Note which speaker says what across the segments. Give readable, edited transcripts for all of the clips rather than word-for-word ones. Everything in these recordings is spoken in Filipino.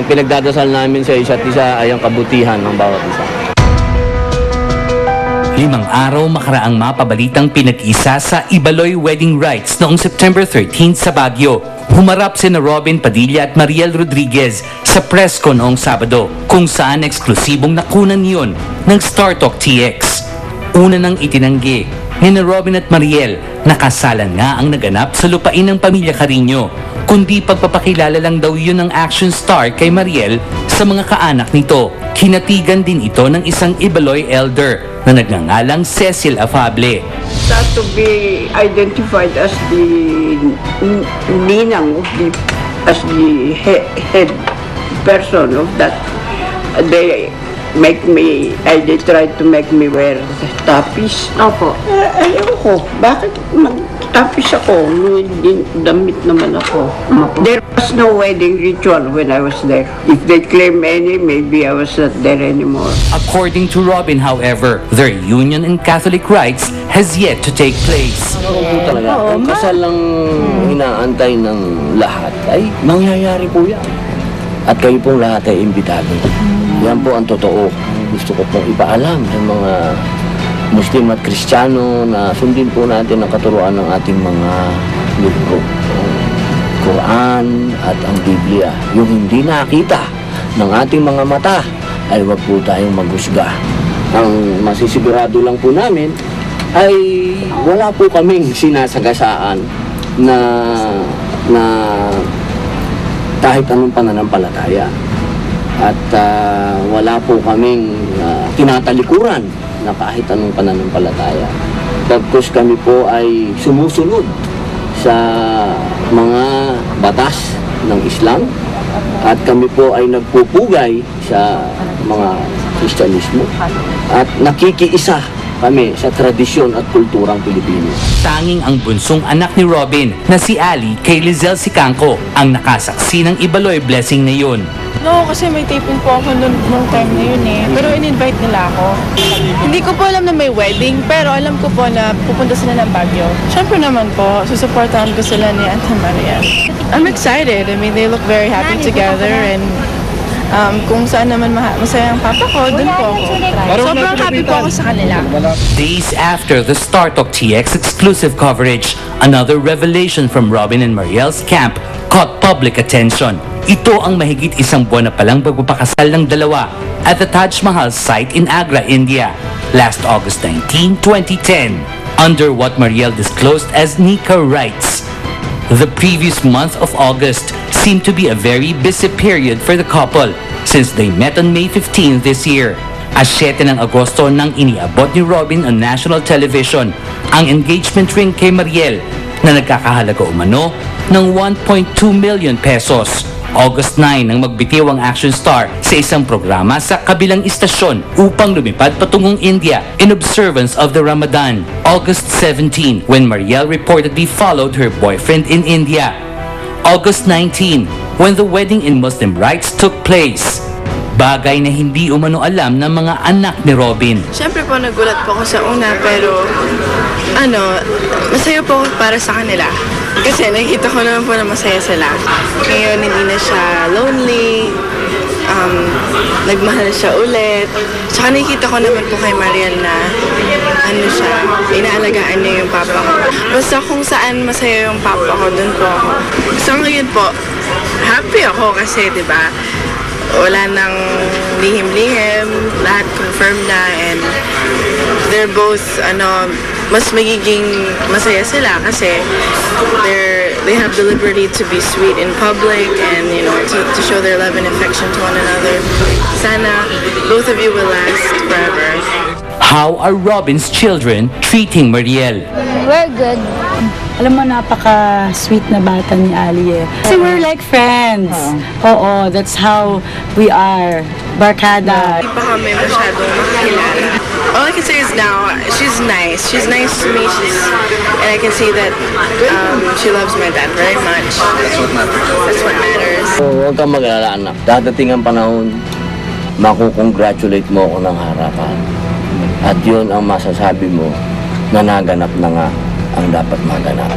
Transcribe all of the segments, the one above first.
Speaker 1: pinagdadasal namin sa isa't isa ay ang kabutihan ng bawat isa.
Speaker 2: 5 araw makaraang mapabalitang pinag-isa sa Ibaloy Wedding Rites noong September 13 sa Baguio. Humarap sina Robin Padilla at Mariel Rodriguez sa presko noong Sabado, kung saan eksklusibong nakunan yon ng Star Talk TX. Una nang itinanggi ni Robin at Mariel na kasalan nga ang naganap sa lupain ng pamilya Carino, kundi pagpapakilala lang daw yun ng action star kay Mariel sa mga kaanak nito. Kinatigan din ito ng isang Ibaloy elder na nagngangalang Cecil Afable.
Speaker 3: That to be identified as the ninang of as the head person of that. They they tried to make me wear tapis.
Speaker 4: Opo.
Speaker 3: Ayaw ko, bakit mag-tapis ako? Damit naman ako. There was no wedding ritual when I was there. If they claim any, maybe I was not there anymore.
Speaker 2: According to Robin, however, their union in Catholic rites has yet to take place.
Speaker 1: Talaga, ang kasal lang inaantay ng lahat ay mangyayari po yan. At kayo pong lahat ay imbitado. Yan po ang totoo. Gusto ko pong ipaalam sa mga Muslim at Kristiyano na sundin po natin ang katuruan ng ating mga libro. Quran at ang Biblia. Yung hindi nakita ng ating mga mata ay wag po tayong maghusga. Ang masisigurado lang po namin ay wala po kaming sinasagasaan na kahit anong pananampalataya. At wala po kaming tinatalikuran na kahit anong pananampalataya. Pagkus kami po ay sumusunod sa mga batas ng Islam at kami po ay nagpupugay sa mga Kristyanismo at nakikiisa kami sa tradisyon at kulturang Pilipino.
Speaker 2: Tanging ang bunsong anak ni Robin na si Ali kay Lizelle Sicangco ang nakasaksi ng Ibaloy blessing na yun.
Speaker 4: No, kasi may taping po ako nung time na yun eh. Pero in-invite nila ako. Hindi ko po alam na may wedding, pero alam ko po na pupunta sila ng Baguio. Siyempre naman po, susuportahan ko sila ni Ate Maria. I'm excited. I mean, they look very happy together and kung saan naman masaya ang papa ko, dun po ako. Sobrang happy po ako sa kanila.
Speaker 2: Days after the Star Talk TX exclusive coverage, another revelation from Robin and Mariel's camp caught public attention. Ito ang mahigit isang buwan na palang pagpapakasal ng dalawa at the Taj Mahal site in Agra, India, last August 19, 2010, under what Mariel disclosed as Nika rites. The previous month of August seemed to be a very busy period for the couple since they met on May 15 this year. As 7 ng Agosto nang iniabot ni Robin on national television ang engagement ring kay Mariel na nagkakahalaga umano ng 1.2 million pesos. August 9 nang magbitiw ang action star sa isang programa sa kabilang istasyon upang lumipad patungong India in observance of the Ramadan. August 17 when Mariel reportedly followed her boyfriend in India. August 19 when the wedding in Muslim rites took place. Bagay na hindi umano alam ng mga anak ni Robin.
Speaker 4: Siyempre po nagulat po ako sa una, pero masaya po ako para sa kanila. Kasi nakikita ko naman po na masaya sila. Ngayon hindi na siya lonely, nagmahal siya ulit. Tsaka nakikita ko naman po kay Mariel na siya, inaalagaan niya yung papa ko. Basta kung saan masaya yung papa ko, dun po ako. So ngayon po, happy ako kasi, di ba, wala nang lihim-lihim, lahat confirmed na, and they're both, mas magiging masaya sila kasi they have the liberty to be sweet in public and, to show their love and affection to one another. Sana both of you will last forever.
Speaker 2: How are Robin's children treating Mariel?
Speaker 5: We're good. Alam mo, napaka-sweet na bata ni Ali eh. Kasi we're like friends. Oo, that's how we are. Barkada.
Speaker 4: Hindi pa kami masyadong makakilala. All I can say is now, she's nice. She's nice to me. And I can see that she loves my dad very much. That's what matters.
Speaker 1: Huwag kang mag-alala, anak. Dadating ang panahon, makukongratulate mo ako ng harapan. At yun ang masasabi mo na naganap na nga ang dapat maganap.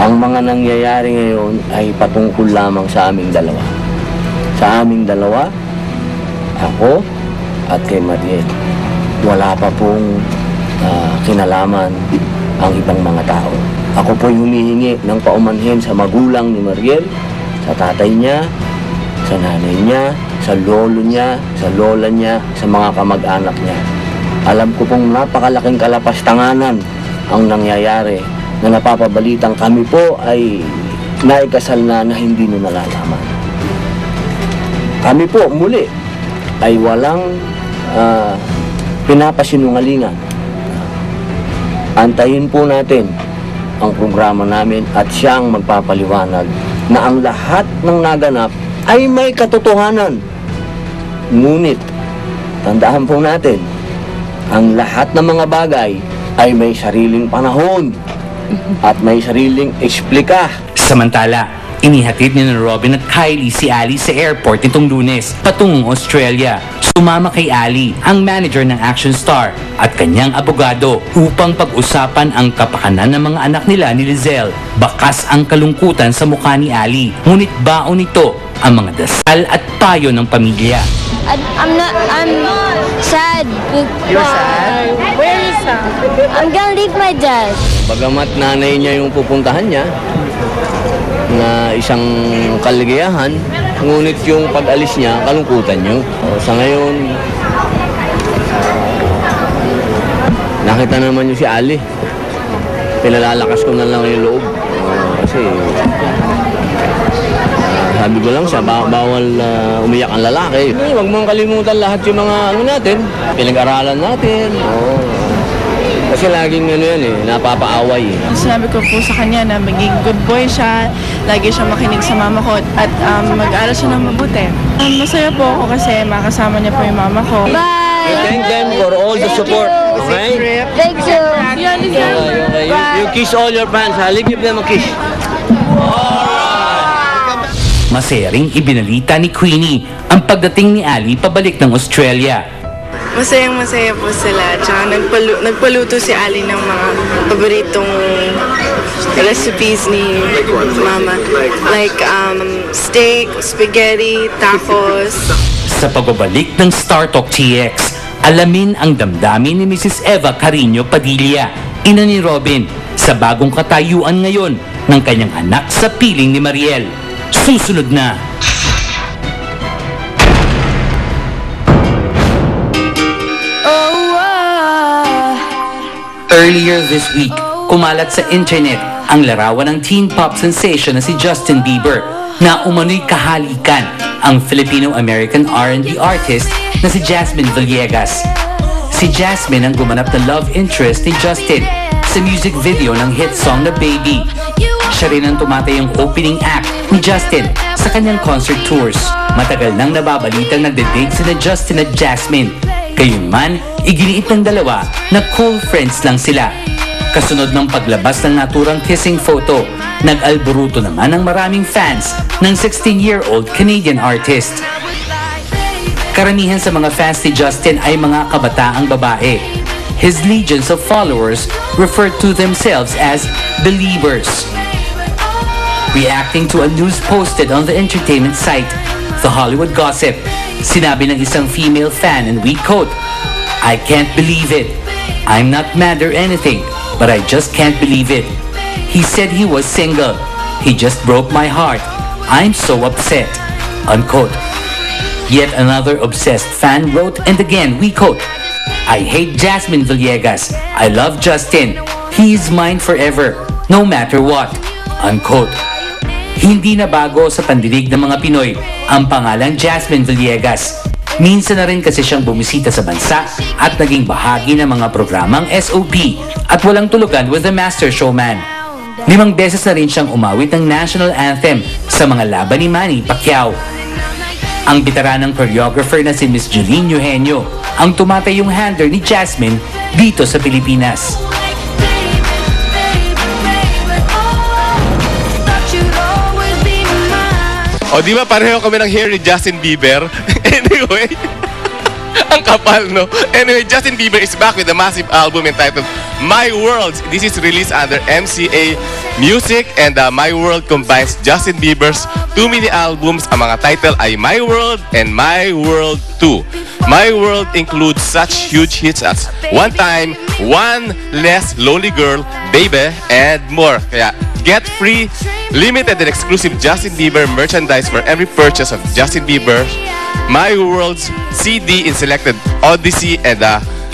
Speaker 1: Ang mga nangyayari ngayon ay patungkol lamang sa aming dalawa. Sa aming dalawa, ako at kay Mariel, wala pa pong kinalaman ang ibang mga tao. Ako po'y humihingi ng paumanhin sa magulang ni Mariel, sa tatay niya, sa nanay niya, sa lolo niya, sa lola niya, sa mga kamag-anak niya. Alam ko pong napakalaking kalapastanganan ang nangyayari na napapabalitang kami po ay naikasal na hindi na nalalaman. Kami po muli ay walang pinapasinungalingan. Antayin po natin ang programa namin at siyang magpapaliwanag na ang lahat ng naganap ay may katotohanan. Ngunit, tandaan po natin, ang lahat ng mga bagay ay may sariling panahon at may sariling eksplika.
Speaker 2: Samantala, inihatid ni Robin at Kylie si Ali sa airport nitong Lunes patungong Australia. Sumama kay Ali ang manager ng action star at kanyang abogado upang pag-usapan ang kapakanan ng mga anak nila ni Lizelle. Bakas ang kalungkutan sa mukha ni Ali, ngunit baon nito ang mga dasal at payo ng pamilya.
Speaker 6: I'm sad.
Speaker 5: You're sad? Where is sad?
Speaker 6: I'm gonna leave my dad.
Speaker 1: Bagamat nanay niya yung pupuntahan niya na isang kaligayahan, ngunit yung pag-alis niya, kalungkutan niyo. Sa ngayon, nakita naman niyo si Ali. Pinalalakas ko na lang yung loob. Kasi sabi ko lang siya, bawal umiyak ang lalaki. Huwag mong kalimutan lahat yung mga natin, pinag-aralan natin. Kasi laging napapaaway.
Speaker 4: Sinabi ko po sa kanya na maging good boy siya, lagi siya makinig sa mama ko at mag-aaral siya ng mabuti. Masaya po ako kasi makasama niya po yung mama ko.
Speaker 6: Bye.
Speaker 1: Thank them for all the support. Right?
Speaker 6: Thank you.
Speaker 1: You kiss all your fans. Give them a kiss.
Speaker 2: Masaya ring ibinalita ni Queenie ang pagdating ni Ali pabalik ng Australia.
Speaker 4: Masayang-masaya po sila. Tsaka nagpaluto si Ali ng mga paboritong recipes ni Mama. Like steak, spaghetti, tacos.
Speaker 2: Sa pagbabalik ng Star Talk TX, alamin ang damdamin ni Mrs. Eva Carino Padilla, ina ni Robin, sa bagong katayuan ngayon ng kanyang anak sa piling ni Mariel. Susunod na! Earlier this week, kumalat sa internet ang larawan ng teen pop sensation na si Justin Bieber na umano'y kahalikan ang Filipino-American R&B artist na si Jasmine Villegas. Si Jasmine ang gumanap na love interest ni Justin sa music video ng hit song na Baby. Siya rin ang tumatayong opening act ni Justin sa kanyang concert tours. Matagal nang nababalitang nagde-date sina Justin at Jasmine. Gayunman, iginiit ng dalawa na cool friends lang sila. Kasunod ng paglabas ng naturang kissing photo, nag-alboruto naman ang maraming fans ng 16-year-old Canadian artist. Karamihan sa mga fans ni Justin ay mga kabataang babae. His legions of followers refer to themselves as Believers. Reacting to a news posted on the entertainment site, The Hollywood Gossip, sinabi ng isang female fan, and we quote, "I can't believe it. I'm not mad or anything, but I just can't believe it. He said he was single. He just broke my heart. I'm so upset." Unquote. Yet another obsessed fan wrote, and again we quote, "I hate Jasmine Villegas. I love Justin. He is mine forever, no matter what." Unquote. Hindi na bago sa pandinig ng mga Pinoy ang pangalang Jasmine Villegas. Minsan na rin kasi siyang bumisita sa bansa at naging bahagi ng mga programang SOP at Walang Tulugan with the Master Showman. 5 beses na rin siyang umawit ng national anthem sa mga laban ni Manny Pacquiao. Ang bitaranang choreographer na si Miss Julene Eugenio ang tumatayong handler ni Jasmine dito sa Pilipinas.
Speaker 7: O di ba pareho kami ng hair ni Justin Bieber? Anyway, Ang kapal, no? Anyway, Justin Bieber is back with a massive album entitled My World. This is released under MCA Music, and My World combines Justin Bieber's 2 mini albums. Ang mga title ay My World and My World 2. My World includes such huge hits as One Time, One Less Lonely Girl, Baby, and more. Kaya get free, limited and exclusive Justin Bieber merchandise for every purchase of Justin Bieber My World's CD in selected Odyssey and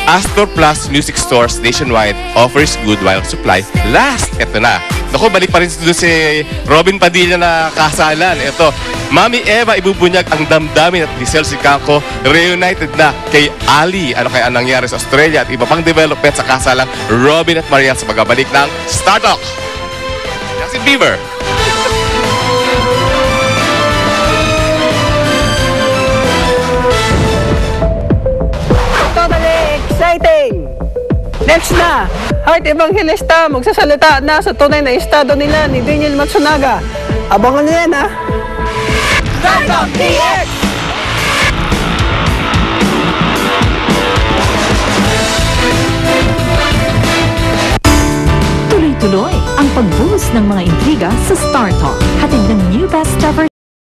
Speaker 7: Astor Plus music stores nationwide. Offers good while supply last. Ito na. Naku, balik pa rin doon si Robin Padilla na kasalan. Ito, Mami Eva ibubunyag ang damdamin at Giselle Sicangco reunited na kay Ali. Ano kaya ang nangyari sa Australia at iba pang development sa kasalang Robin at Mariel sa pagbabalik ng Star Talk. Justin Bieber.
Speaker 8: Exciting! Next na, Heart Evangelista magsasalita na sa tunay na estado nila ni Daniel Matsunaga. Abangan nyo yan, ha? Startup TX!
Speaker 9: Tuloy-tuloy ang pagbuhos ng mga intriga sa Star Talk. Hatid ng new best ever